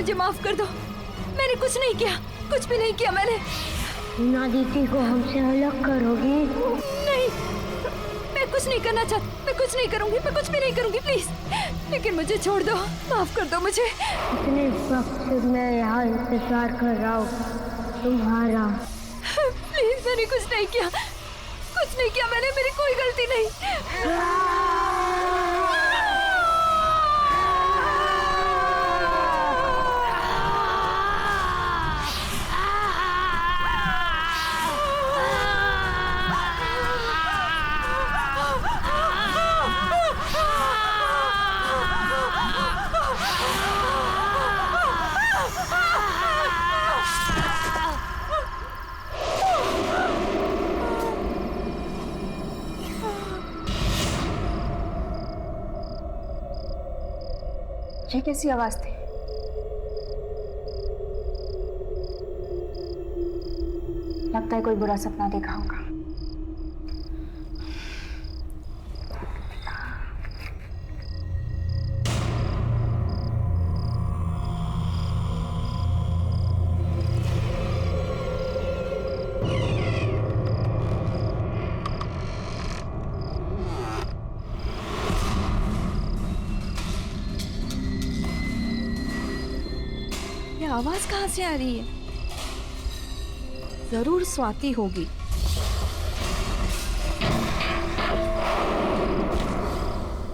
मुझे माफ कर दो, मैंने कुछ नहीं किया, कुछ भी नहीं किया मैंने। ना दीदी को हमसे अलग करोगी? नहीं, मैं कुछ नहीं करना चाहती, मैं कुछ नहीं करूंगी, मैं कुछ भी नहीं करूंगी, प्लीज। लेकिन मुझे छोड़ दो, माफ कर दो मुझे। इतने वक्त से मैं यहाँ इंतजार कर रहा हूँ तुम्हारा। प्लीज, मैंने कुछ नहीं किया, कुछ नहीं किया मैंने, मेरी कोई गलती नहीं। ये कैसी आवाज थी? लगता है कोई बुरा सपना देखा होगा। आवाज कहाँ से आ रही है? जरूर स्वाति होगी।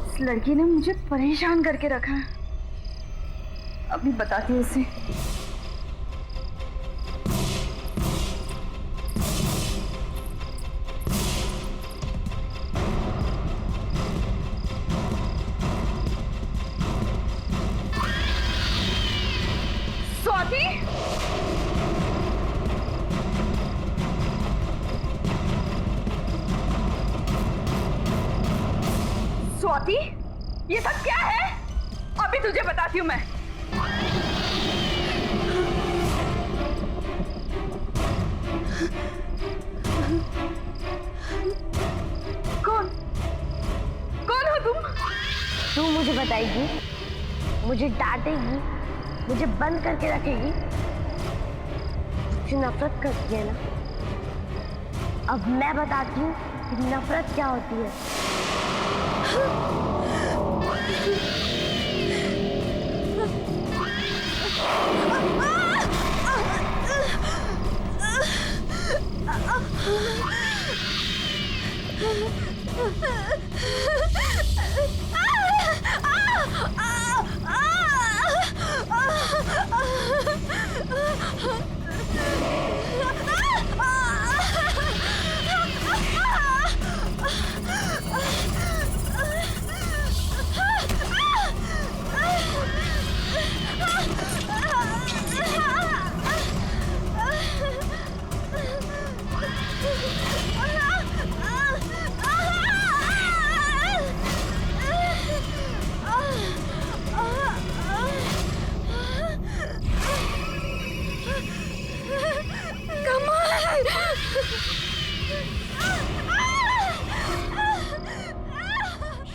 इस लड़की ने मुझे परेशान करके रखा है, अभी बताती हूँ इसे। स्वाति, ये सब क्या है? अभी तुझे बताती हूँ मैं। कौन हो तुम? तू मुझे बताएगी, मुझे डांटेगी, मुझे बंद करके रखेगी? तुझे नफरत करती है ना? अब मैं बताती हूँ कि नफरत क्या होती है।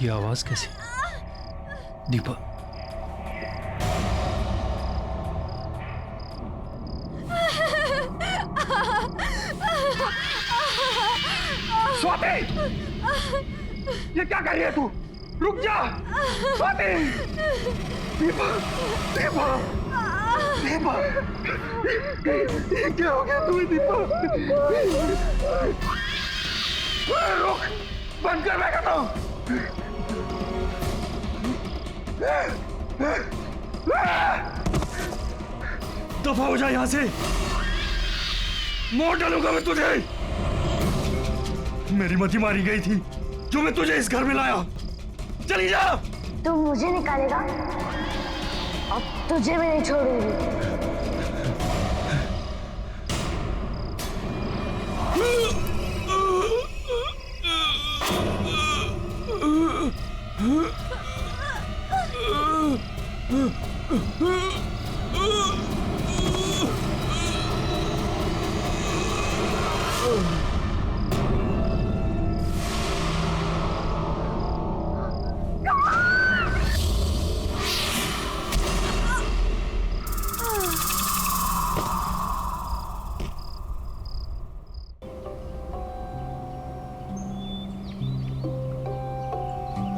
ये आवाज कैसी? दीपा, स्वाति, ये क्या कर रही है तू? रुक जा स्वाति। दीपा, दीपा, दीपा, ये क्या हो गया तुम्हें दीपा? रुक, बंद कर, मैं कहता हूँ। दफा हो जा यहां से, मोड़ डालूंगा मैं तुझे। मेरी मती मारी गई थी जो मैं तुझे इस घर में लाया। चली जा। तू मुझे निकालेगा और तुझे मैं नहीं छोड़ूंगी।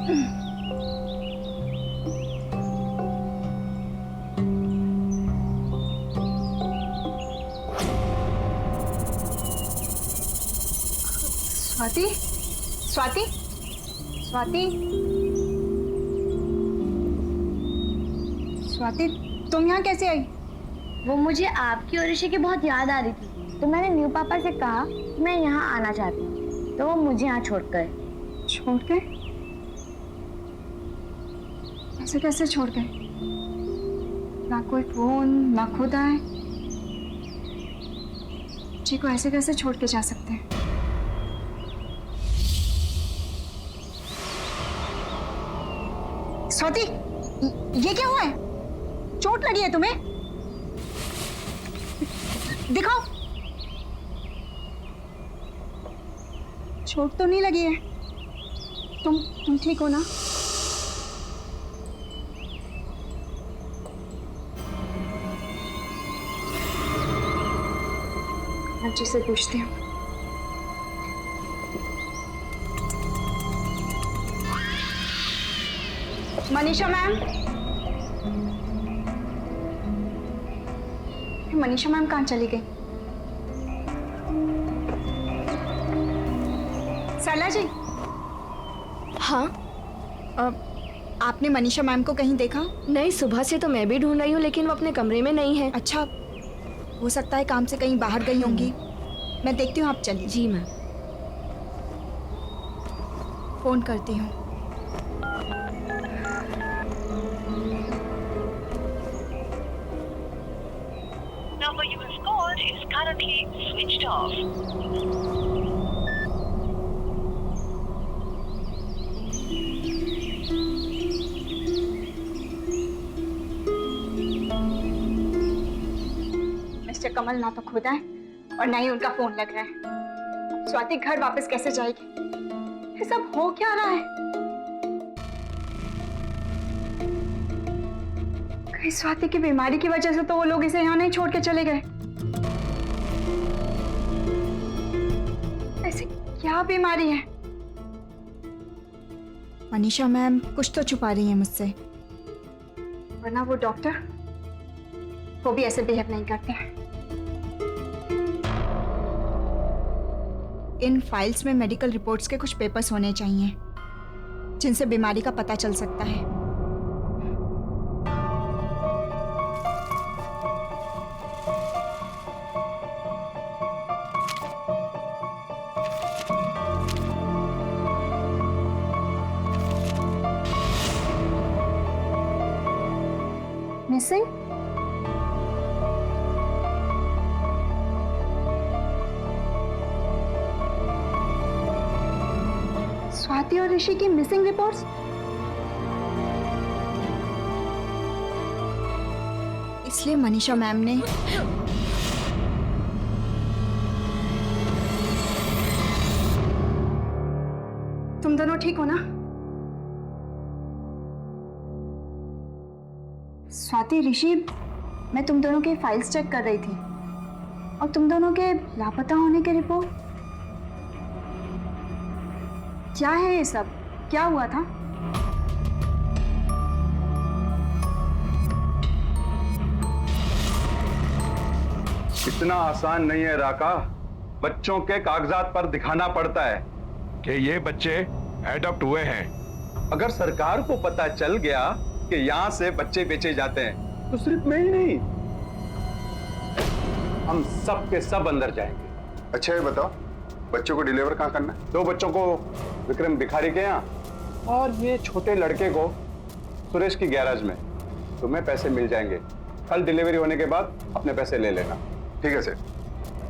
स्वाति, स्वाति, स्वाति, स्वाति, तुम यहाँ कैसे आई? वो मुझे आपकी और ऋषि की बहुत याद आ रही थी, तो मैंने न्यू पापा से कहा कि मैं यहाँ आना चाहती हूँ, तो वो मुझे यहाँ छोड़ गए। छोड़ गए? ऐसे कैसे छोड़ गए? ना कोई फोन, ना खुद आए। जी को ऐसे कैसे छोड़ के जा सकते हैं? स्वाति, ये क्या हुआ है? चोट लगी है तुम्हें? दिखाओ। चोट तो नहीं लगी है। तुम ठीक हो ना? अच्छे से पूछती हूँ। मनीषा मैम, मनीषा मैम कहाँ चली गई? सरला जी। हाँ, आपने मनीषा मैम को कहीं देखा? नहीं, सुबह से तो मैं भी ढूंढ रही हूँ, लेकिन वो अपने कमरे में नहीं है। अच्छा, हो सकता है काम से कहीं बाहर गई होंगी। मैं देखती हूँ, आप चलिए। जी मैम। फोन करती हूँ। Number you have called is currently switched off. Mister Kamal ना तो खुद आए और ना ही उनका फोन लग रहा है। स्वाति घर वापस कैसे जाएगी? ये सब हो क्या रहा है? कहीं स्वाति की बीमारी की वजह से तो वो लोग इसे यहाँ नहीं छोड़ के चले गए। ऐसी क्या बीमारी है? मनीषा मैम कुछ तो छुपा रही है मुझसे, वरना वो डॉक्टर वो भी ऐसे बिहेव नहीं करते हैं। इन फाइल्स में मेडिकल रिपोर्ट्स के कुछ पेपर्स होने चाहिए जिनसे बीमारी का पता चल सकता है। मिसिंग? स्वाति और ऋषि की मिसिंग रिपोर्ट्स? इसलिए मनीषा मैम ने तुम दोनों ठीक हो ना? स्वाति, ऋषि, मैं तुम दोनों के फाइल्स चेक कर रही थी और तुम दोनों के लापता होने के रिपोर्ट। क्या है ये सब? क्या हुआ था? इतना आसान नहीं है राका। बच्चों के कागजात पर दिखाना पड़ता है कि ये बच्चे एडॉप्ट हुए हैं। अगर सरकार को पता चल गया कि यहाँ से बच्चे बेचे जाते हैं तो सिर्फ मैं ही नहीं, हम सब के सब अंदर जाएंगे। अच्छा ये बताओ, बच्चों को डिलीवर कहाँ करना है? 2 बच्चों को विक्रम भिखारी के यहाँ और ये छोटे लड़के को सुरेश की गैराज में। तुम्हें पैसे मिल जाएंगे। कल डिलीवरी होने के बाद अपने पैसे ले लेना। ठीक है सर।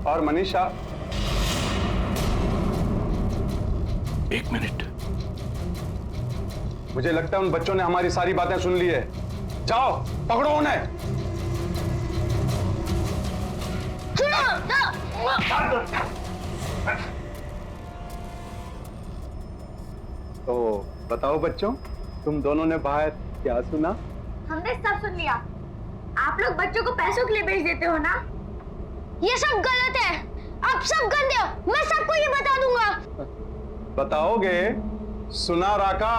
और मनीषा, 1 मिनट। मुझे लगता है उन बच्चों ने हमारी सारी बातें सुन ली है। जाओ पकड़ो उन्हें। तो बताओ बच्चों, तुम दोनों ने बाहर क्या सुना? हमने सब सुन लिया। आप लोग बच्चों को पैसों के लिए भेज देते हो ना? ये सब गलत है। आप सब गंदे हो। मैं सबको ये बता दूंगा। बताओगे? सुना राका,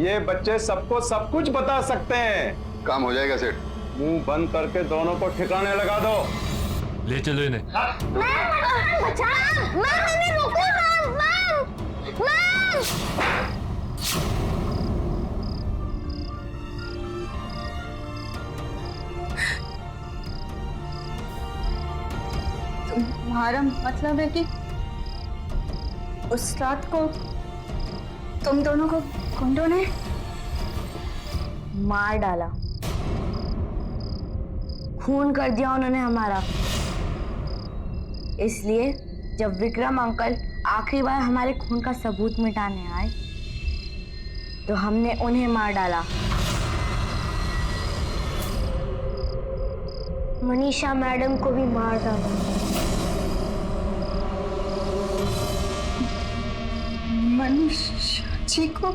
ये बच्चे सबको सब कुछ बता सकते हैं। काम हो जाएगा सेठ। मुंह बंद करके दोनों को ठिकाने लगा दो। ले चलो इन्हें। तुम्हारा मतलब है कि उस रात को तुम दोनों को गुंडों ने मार डाला, खून कर दिया उन्होंने हमारा। इसलिए जब विक्रम अंकल आखिरी बार हमारे खून का सबूत मिटाने आए तो हमने उन्हें मार डाला। मनीषा मैडम को भी मार डाला। मनीषा जी को?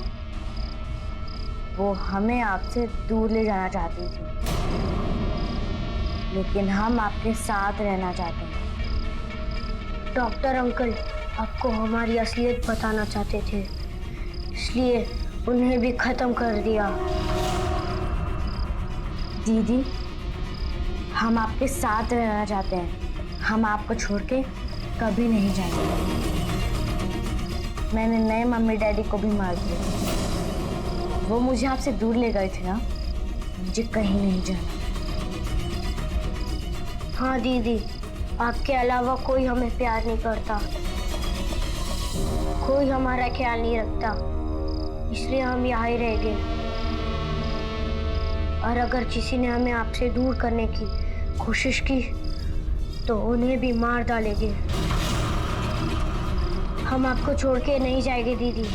वो हमें आपसे दूर ले जाना चाहती थी, लेकिन हम आपके साथ रहना चाहते हैं। डॉक्टर अंकल आपको हमारी असलियत बताना चाहते थे, इसलिए उन्हें भी खत्म कर दिया। दीदी, हम आपके साथ रहना चाहते हैं। हम आपको छोड़ के कभी नहीं जाएंगे। मैंने नए मम्मी डैडी को भी मार दिया। वो मुझे आपसे दूर ले गए थे ना, मुझे कहीं नहीं जाना। हाँ दीदी, आपके अलावा कोई हमें प्यार नहीं करता, कोई हमारा ख्याल नहीं रखता, इसलिए हम यहाँ ही रह गए। और अगर किसी ने हमें आपसे दूर करने की कोशिश की तो उन्हें भी मार डालेंगे। हम आपको छोड़ के नहीं जाएंगे दीदी।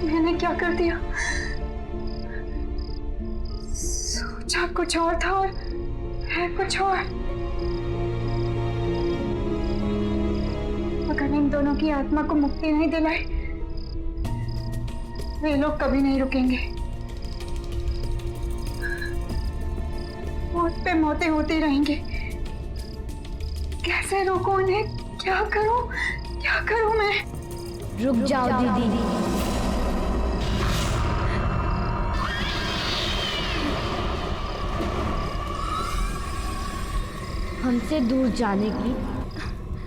मैंने क्या कर दिया? सोचा कुछ और था और है कुछ और। अगर इन दोनों की आत्मा को मुक्ति नहीं दिलाई, वे लोग कभी नहीं रुकेंगे। मौत पे मौतें होती रहेंगी। कैसे रोकूं उन्हें? क्या करूं मैं? रुक जाओ दीदी। हमसे दूर जाने की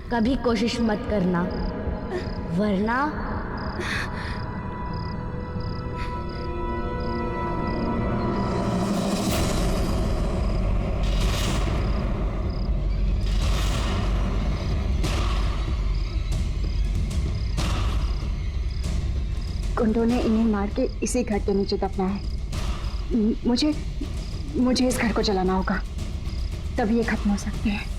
कभी कोशिश मत करना, वरना गुंडों ने इन्हें मार के इसी घर के नीचे दफना है। मुझे इस घर को जलाना होगा, तभी ये खत्म हो सकती है।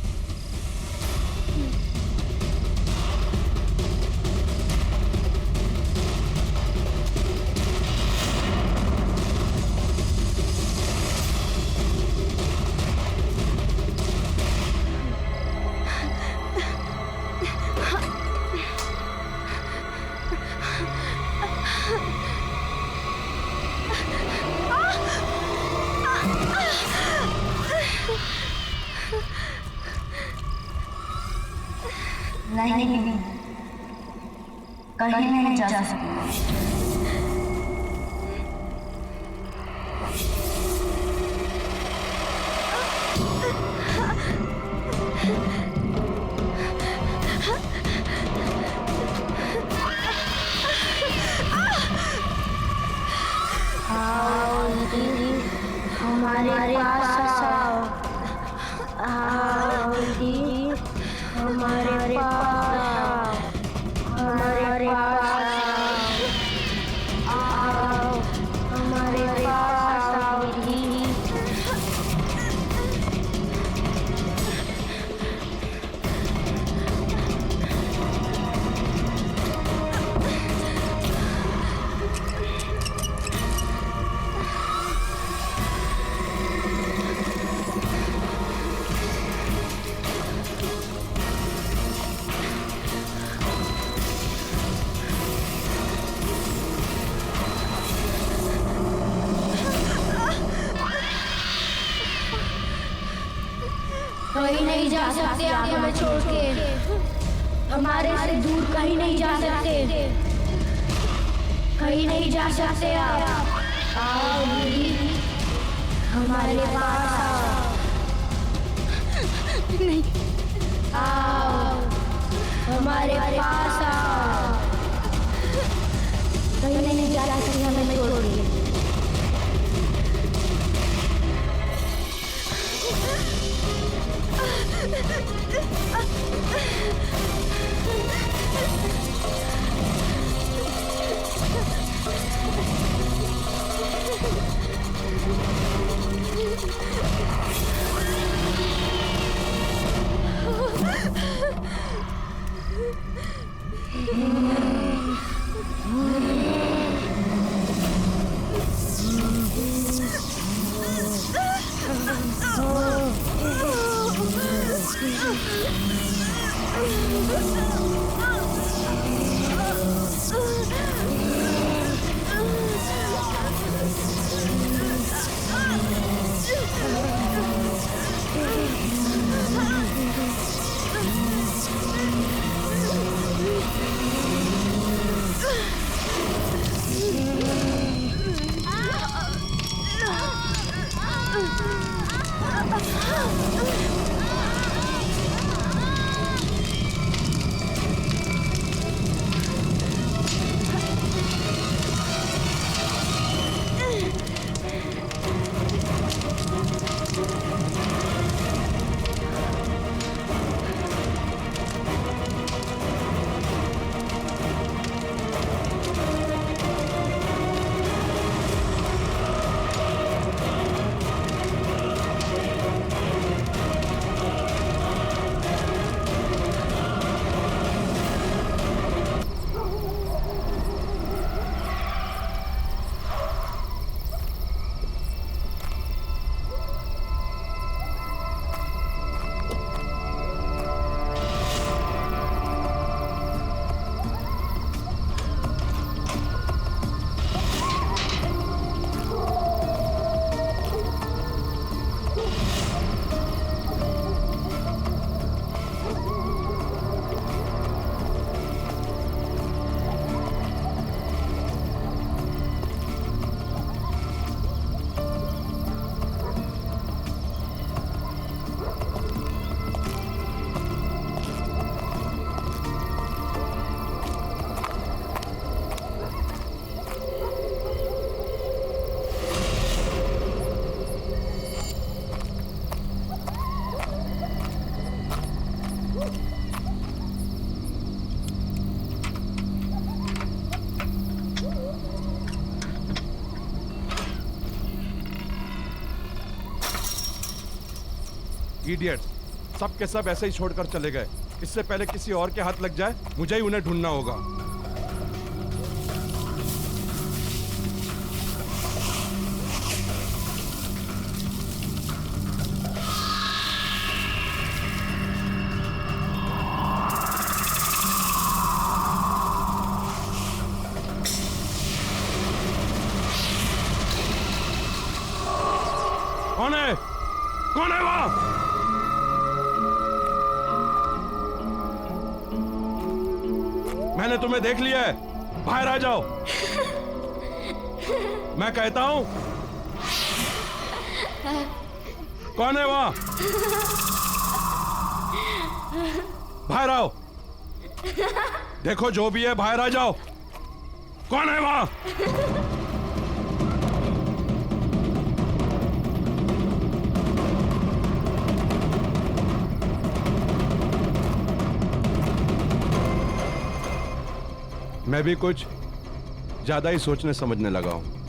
नहीं दीदी, कहीं नहीं जा सकते। आओ दीदी, हमारे पास आओ। आओ दीदी, हमारे पास आओ। हमारे पास आओ। हमारे पास आओ दीदी। नहीं जा सकते आप हमें छोड़ के। हमारे से दूर कहीं नहीं जा सकते, कहीं नहीं जा सकते आप। आओ वीर, हमारे पास आओ। नहीं, आओ हमारे पास आओ। कहीं नहीं जा सकते हमें छोड़ के। इडियट, सब के सब ऐसे ही छोड़कर चले गए। इससे पहले किसी और के हाथ लग जाए, मुझे ही उन्हें ढूंढना होगा। कौन है? कौन है वहां? मैंने तुम्हें देख लिया है, बाहर आ जाओ। मैं कहता हूं, कौन है वहां? बाहर आओ। देखो जो भी है, बाहर आ जाओ। कौन है वहां? मैं भी कुछ ज्यादा ही सोचने समझने लगा हूं।